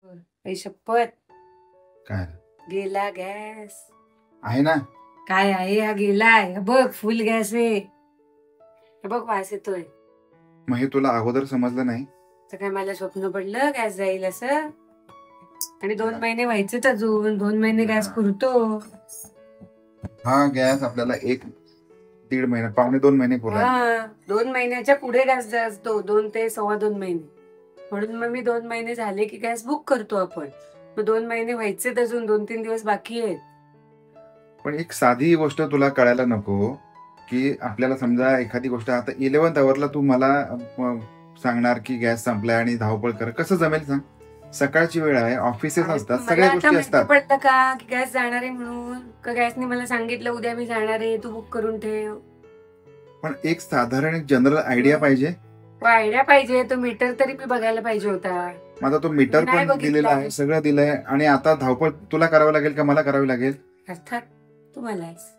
आई शपथ, काय गेला गॅस. आहे ना? काय आहे हा गेलाय? हे बघ फुल गॅस आहे. हे बघ वास येतोय. मग हे तुला अगोदर समजलं नाही? तर काय मला स्वप्न पडलं गॅस जाईल असं? आणि 2 महिने व्हायचेच अजून. 2 महिने गॅस पुरतो. हा गॅस आपल्याला 1-1.5 महिना, 1.25-2 महिने पुरेल. 2 महिन्याच्या पुढे गॅस असतो. 2 ते 2.25 महिने. म्हणून मग मी 2 महिने झाले की गॅस बुक करतो आपण. मग 2 महिने व्हायचेच अजून. 2-3 दिवस बाकी आहेत. पण एक साधी गोष्ट तुला कळायला नको की आपल्याला समजा एखादी गोष्ट आता 11th आवरला तू मला सांगणार की गॅस संपलाय आणि धावपळ कर, कसं जमेल सांग? सकाळची वेळ आहे, ऑफिसेस असतात, सगळ्या गोष्टी असतात. पडतं का की गॅस जाणार आहे म्हणून? का गॅसने मला सांगितलं उद्या मी जाणार आहे, तू बुक करून ठेव. पण एक साधारण जनरल आयडिया पाहिजे. आयडिया पाहिजे. तो मीटर तरी मी बघायला पाहिजे होता. माझा तो मीटर पण दिलेला आहे, सगळं दिलंय. आणि आता धावपळ तुला करावं लागेल का मला करावी लागेल? अर्थात तुम्हालाच.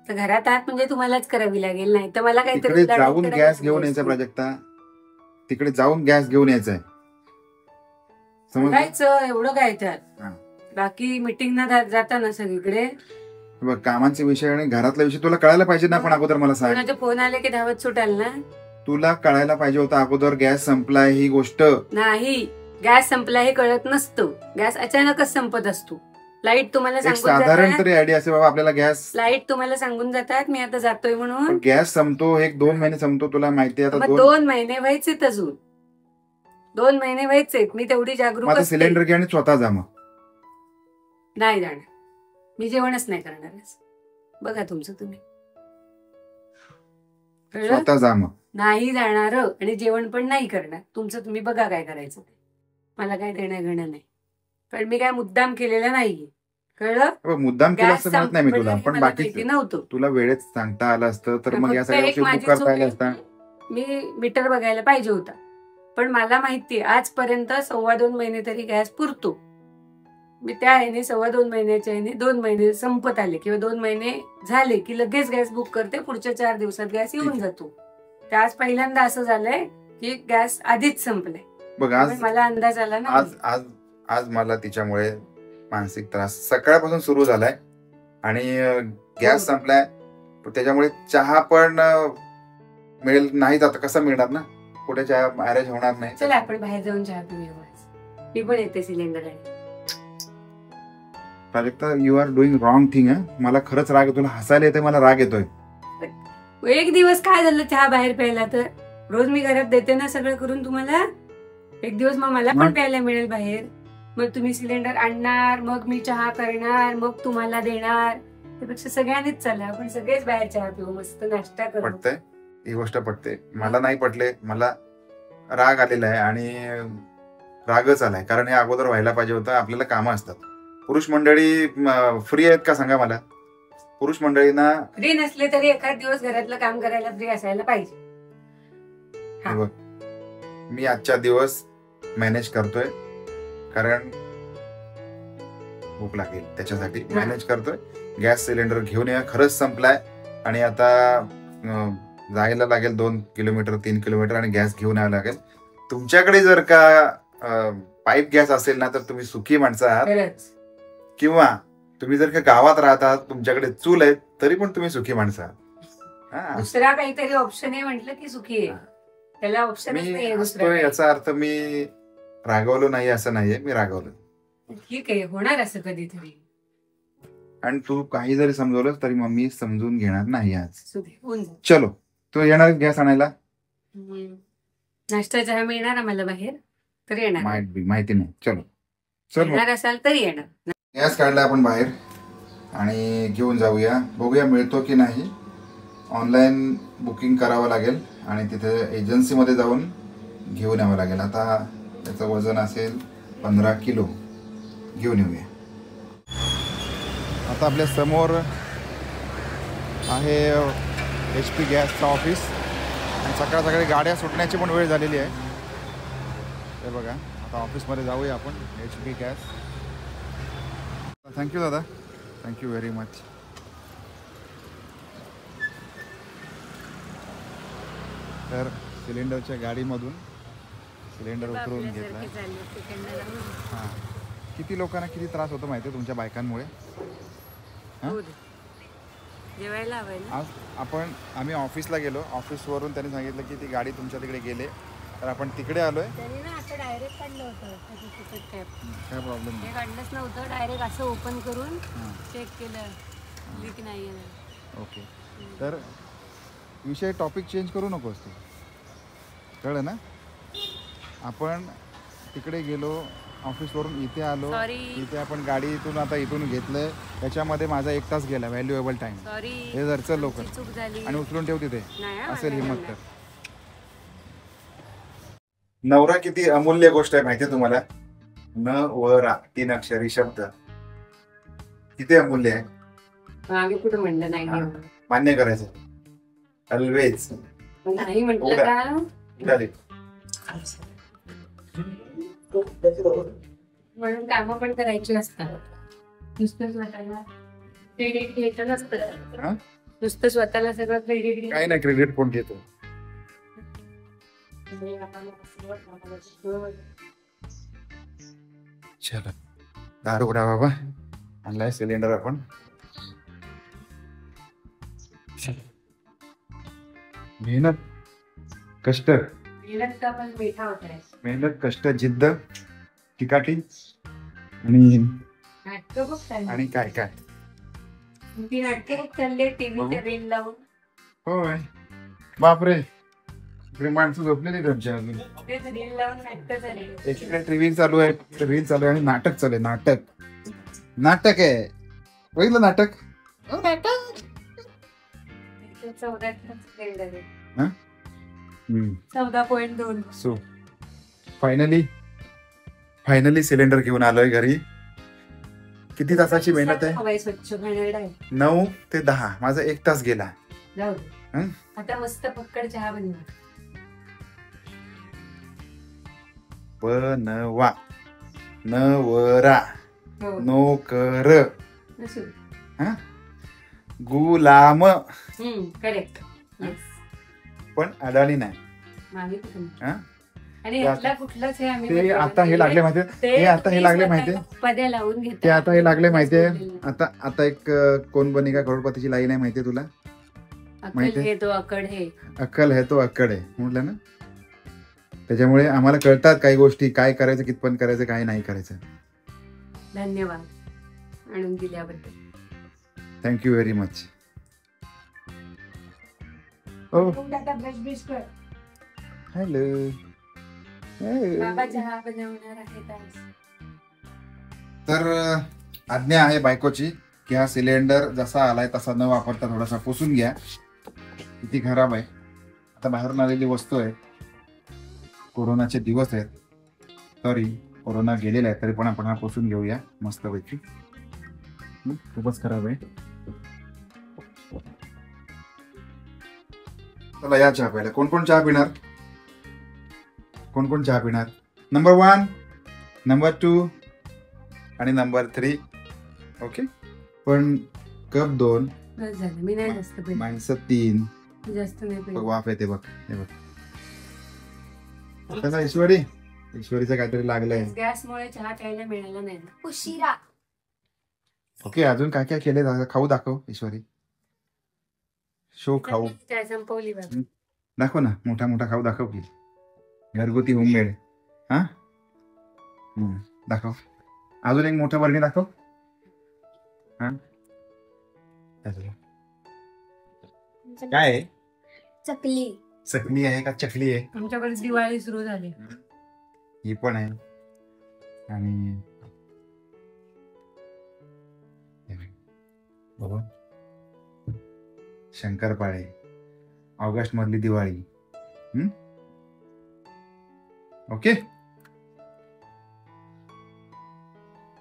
तर घरात आहात म्हणजे तुम्हालाच करावी लागेल. नाही तर मला काहीतरी तिकडे जाऊन गॅस घेऊन यायचा प्राजक्ता. तिकडे जाऊन गॅस घेऊन यायचा आहे. समजायचं एवढं काय त्यात. बाकी मीटिंगला जाताना सगळीकडे बघ कामाचे विषय आणि घरातला विषय तुला कळायला पाहिजे ना. पण अगोदर मला सांग. कोणाचे फोन आले की धावत सुटाल ना. तुला कळायला पाहिजे होतं अगोदर गॅस संपलाय ही गोष्ट. नाही, गॅस संपला हे कळत नसतो. गॅस अचानकच संपत असतो. लाईट तुम्हाला सांगून साधारण तरी आयडिया असे बाबा आपल्याला गॅस. लाईट तुम्हाला सांगून जातात मी आता जातोय म्हणून. गॅस संपतो 1-2 महिने संपतो तुला माहिती आहे. आता 2 महिने व्हायचेत अजून. 2 महिने व्हायचेत. मी तेवढी जागरूक असते. सिलेंडर घ्या आणि स्वतः जा. मग नाही जाणार. मी जेवणच नाही करणार. बघा तुमचं तुम्ही. स्वतः जा. मग नाही जाणार आणि जेवण पण नाही करणार. तुमचं तुम्ही बघा काय करायचं. मला काय देणं घेणं नाही. पण मी काय मुद्दाम केलेलं नाहीये. कळलं? मुद्दाम केलं असं म्हणत नाही मी तुला. पण बाकी नव्हतं. तुला वेळेत सांगता आलं असतं तर मग या सगळ्या गोष्टी बुक करता आल्या असता. मी मीटर बघायला पाहिजे होता. पण मला माहितीये आजपर्यंत 2.25 महिने तरी गॅस पुरतो. मी त्या ह्याने 2.25 महिन्याच्या ह्याने 2 महिने संपत आले किंवा 2 महिने झाले की लगेच गॅस बुक करते. पुढच्या 4 दिवसात गॅस येऊन जातो. तर आज पहिल्यांदा असं झालंय की गॅस आधीच संपलाय. बघ आज मला अंदाज आला ना. आज मला तिच्यामुळे मानसिक त्रास सकाळपासून सुरू झालाय. आणि गॅस संपलाय त्याच्यामुळे चहा पण मिळेल नाही. आता कसं मिळणार ना. कुठे चहा अरेंज होणार नाही. चला आपण बाहेर जाऊन चहा पिऊया. मी पण येते सिलेंडर आणि. Prajakta you are doing wrong thing. मला खरंच राग येतो. तुला हसायला येते, मला राग येतोय. एक दिवस काय झालं चहा बाहेर प्यायला तर? रोज मी घरात देते ना सगळं करून तुम्हाला. एक दिवस मग मला पण प्यायला मिळेल बाहेर. मग तुम्ही सिलेंडर आणणार, मग मी चहा करणार, मग तुम्हाला देणार. त्यापेक्षा सगळ्यांनीच चला आपण सगळेच बाहेर चहा पिऊ, मस्त नाश्ता करू. पटतंय ही गोष्ट पटते. मला नाही पटले. मला राग आलेला आहे आणि रागच आलाय. कारण हे अगोदर व्हायला पाहिजे होतं. आपल्याला कामं असतात. पुरुष मंडळी फ्री आहेत का सांगा मला? पुरुष मंडळींना फ्री नसले तरी एखाद दिवस घरातलं काम करायला फ्री असायला पाहिजे. मी आजच्या दिवस मॅनेज करतोय कारण भूक लागेल त्याच्यासाठी मॅनेज करतोय. गॅस सिलेंडर घेऊन या. खरंच संपलाय आणि आता जायला लागेल 2 किलोमीटर 3 किलोमीटर आणि गॅस घेऊन यावं लागेल. तुमच्याकडे जर का पाईप गॅस असेल ना तर तुम्ही सुखी माणसं आहात. किंवा तुम्ही जर का गावात राहतात तुमच्याकडे चूल आहे तरी पण तुम्ही सुखी माणसं आहात. दुसरा काहीतरी ऑप्शन आहे म्हटलं की सुखी आहे. त्याला ऑप्शन याचा अर्थ मी रागवलो नाही असं नाहीये. मी रागवलो. ठीक आहे, होणार असं कधीतरी. आणि तू काही जरी समजवलंस तरी मग मी समजून घेणार नाही आज. चलो तू येणार गॅस आणायला? नाश्ता चहा मिळणार आम्हाला बाहेर तर येणार. माहिती नाही. चलो येणार असाल तरी येणार. गॅस काढला आपण बाहेर आणि घेऊन जाऊया. बघूया मिळतो की नाही. ऑनलाईन बुकिंग करावं लागेल आणि तिथे एजन्सीमध्ये जाऊन घेऊन यावं लागेल. आता त्याचं वजन असेल 15 किलो. घेऊन येऊया. आता आपल्या समोर आहे HP गॅसचं ऑफिस आणि सकाळ सकाळी गाड्या सुटण्याची पण वेळ झालेली आहे. हे बघा आता ऑफिसमध्ये जाऊया आपण. HP gas. थँक्यू दादा. Thank you very much. तर सिलेंडरच्या गाडीमधून सिलेंडर उतरवून घेतला. किती लोकांना किती त्रास होतो माहिती आहे तुमच्या बायकांमुळे. हो दे. जेवायला हवंय ना. आज आम्ही ऑफिसला गेलो. ऑफिसवरून त्यांनी सांगितलं की ती गाडी तुमच्या तिकडे गेले, तर आपण तिकडे आलोय. त्यांनी ना आता डायरेक्ट काढलं होतं काय प्रॉब्लेम हे काढलंच नव्हतं. डायरेक्ट असं ओपन करून चेक केलं लीक नाही आहे. ओके, तर विषय टॉपिक चेंज करू नकोस तू, कळलं ना. आपण तिकडे गेलो, ऑफिसवरून इथे आलो. इथे आपण गाडी इथून घेतलंय, त्याच्यामध्ये माझा 1 तास गेला, व्हॅल्युएबल टाइम. हे जर चल लवकर चूक झाली आणि उचलून ठेव तिथे. असेल हिंमत तर. नवरा किती अमूल्य गोष्ट आहे माहितीये तुम्हाला. न व रा 3 अक्षरी शब्द किती अमूल्य आहे. मागे कुठे म्हणलं नाही मान्य करायचं ऑलवेज. नाही म्हटलं का म्हणून कामं पण करायची असतात. नुसतं स्वतःला क्रेडिट घ्यायचं नसतं. नुसतं स्वतःला सगळं क्रेडिट काय नाही. क्रेडिट कोण घेतो. चला दारू उडा बाबा. आणलाय सिलेंडर आपण. मेहनत कष्ट, मेहनत कष्ट जिद्द चिकाटी आणि काय काय ती नाटकं चालले टीव्हीच्या रील लावून. होय बापरे, इकडे माणसं झोपलेली तुमच्या अजून. रील लावून नाटकं झाले. एकीकडे टीव्ही चालू आहे, रील चालू आहे आणि नाटक चालू आहे. नाटक आहे. बघितलं नाटक. 14.2. सो फायनली सिलेंडर घेऊन आलोय घरी. किती तासाची मेहनत आहे. स्वच्छ घाणेरडा आहे. 9 ते 10 माझा 1 तास गेला. जाऊ दे. आता मस्त पक्कड चहा बनवा. बनवा नवरा नोकर गुलाम. करेक्ट. पण अडाणी नाही. आणि ते आता हे लागले माहितीये. ते आता हे लागले माहितीये. पद्या लावून घेते. ते आता हे लागले माहितीये. आता एक कोण बनेगा करोडपतीची लाईन आहे माहितीये तुला. माहितीये अक्कल है तो अक्कड आहे म्हटलं ना. त्याच्यामुळे आम्हाला कळतात काही गोष्टी, काय करायचं, कितपण करायचं, काय नाही करायचं. धन्यवाद आणून दिल्याबद्दल. Thank you very much. हॅलो. बाबा चहा बनवणार आहेत. तर आज्ञा आहे बायकोची की हा सिलेंडर जसा आलाय तसा न वापरता थोडासा पुसून घ्या. किती खराब आहे. आता बाहेरून आलेली वस्तू आहे. कोरोनाचे दिवस आहेत, तरी कोरोना गेलेला आहे तरी पण आपण हा पुसून घेऊया मस्तपैकी. खूपच खराब आहे. चला या चहा प्यायला. कोण कोण चहा पिणार. नंबर 1, नंबर 2 आणि नंबर 3. ओके. पण कप 2 मी नाही जास्त पित. माणसं 3 जास्त नाही पित. वाफ येते बघ. हे बघ. त्याला ईश्वरीचं काहीतरी लागलंय. गॅसमुळे चहा प्यायला मिळाला नाही ना. उशिरा. ओके. अजून काय काय केले खाऊ दाखव ईश्वरी. शो खाऊ संपवली दाखव ना. मोठा खाऊ दाखव की. घरगुती होममेड. हा दाखव. अजून एक मोठं बरणी दाखव. हा काय आहे. चकली आहे का चकली आहे. आमच्याकडे दिवाळी सुरू झाली. ही पण आहे. आणि बाबा शंकरपाळे. ऑगस्ट मधली दिवाळी. ओके.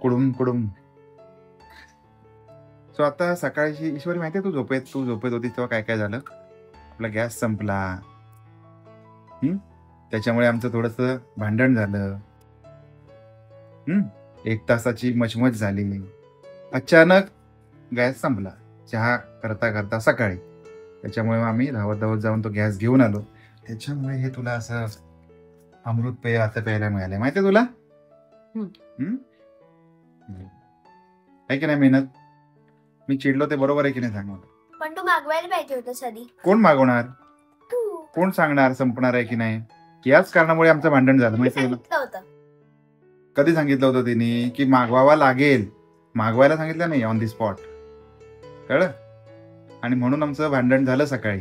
कुडुम. सो आता सकाळची ईश्वरी माहितीये तू झोपेत होती तेव्हा काय काय झालं. आपला गॅस संपला. त्याच्यामुळे आमचं थोडस भांडण झालं. 1 तासाची मचमच झाली. अचानक गॅस संपला चहा करता सकाळी. त्याच्यामुळे आम्ही धावत जाऊन तो गॅस घेऊन आलो. त्याच्यामुळे हे तुला असं अमृत पेय आता प्यायला मिळालंय माहितीये तुला. आहे की नाही मेहनत? मी चिडलो ते बरोबर आहे की नाही सांग मला. पण तू मागवायला पाहिजे होतं सदी. कोण मागवणार? तू कोण सांगणार संपणार आहे की नाही? याच कारणामुळे आमचं भांडण झालं माहिती आहे ना. सांगितलं होतं. कधी सांगितलं होतं तिने की मागवावा लागेल? मागवायला सांगितलं नाही ऑन दी स्पॉट, कळलं? आणि म्हणून आमचं भांडण झालं सकाळी.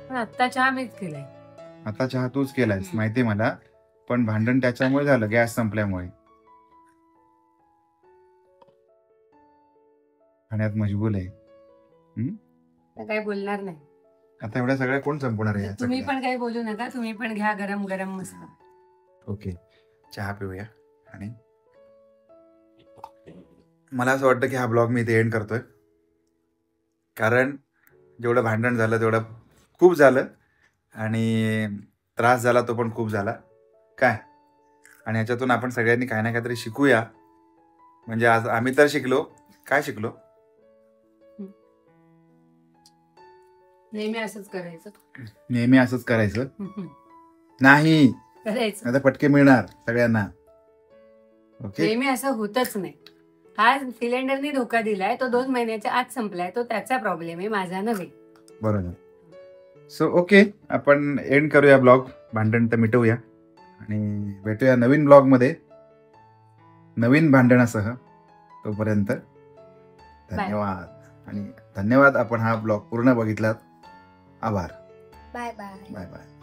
पण आत्ता चहा मीच केलाय. आता चहा तूच केलायस माहितीये मला, पण भांडण त्याच्यामुळे झालं, गॅस संपल्यामुळे. खाण्यात मशगूल आहे. आता काही बोलणार नाही. आता एवढ्या सगळ्या कोण संपवणार आहे? तुम्ही पण काही बोलू नका, तुम्ही पण घ्या गरम गरम मस्त. ओके, चहा पिऊया. आणि मला असं वाटतं की हा ब्लॉग मी इथे एंड करतोय, कारण जेवढं भांडण झालं तेवढं खूप झालं आणि त्रास झाला तो पण खूप झाला काय. आणि ह्याच्यातून आपण सगळ्यांनी काही ना काहीतरी शिकूया. म्हणजे आज आम्ही तर शिकलो. काय शिकलो? नेहमी असंच करायचं. नेहमी असंच करायचं नाही, करायचं आता फटके मिळणार सगळ्यांना. ओके, नेहमी असं होतच नाही. हा सिलेंडरने धोका दिलाय, तो 2 महिन्याच्या आत संपलाय, तो त्याचा प्रॉब्लेम आहे, माझा नव्हे. बरोबर. सो ओके, आपण एंड करूया ब्लॉग. भांडण तर मिटवूया आणि भेटूया नवीन ब्लॉग मध्ये नवीन भांडणासह. तोपर्यंत धन्यवाद. आणि धन्यवाद आपण हा ब्लॉग पूर्ण बघितलात. आभार. Bye bye. Bye bye.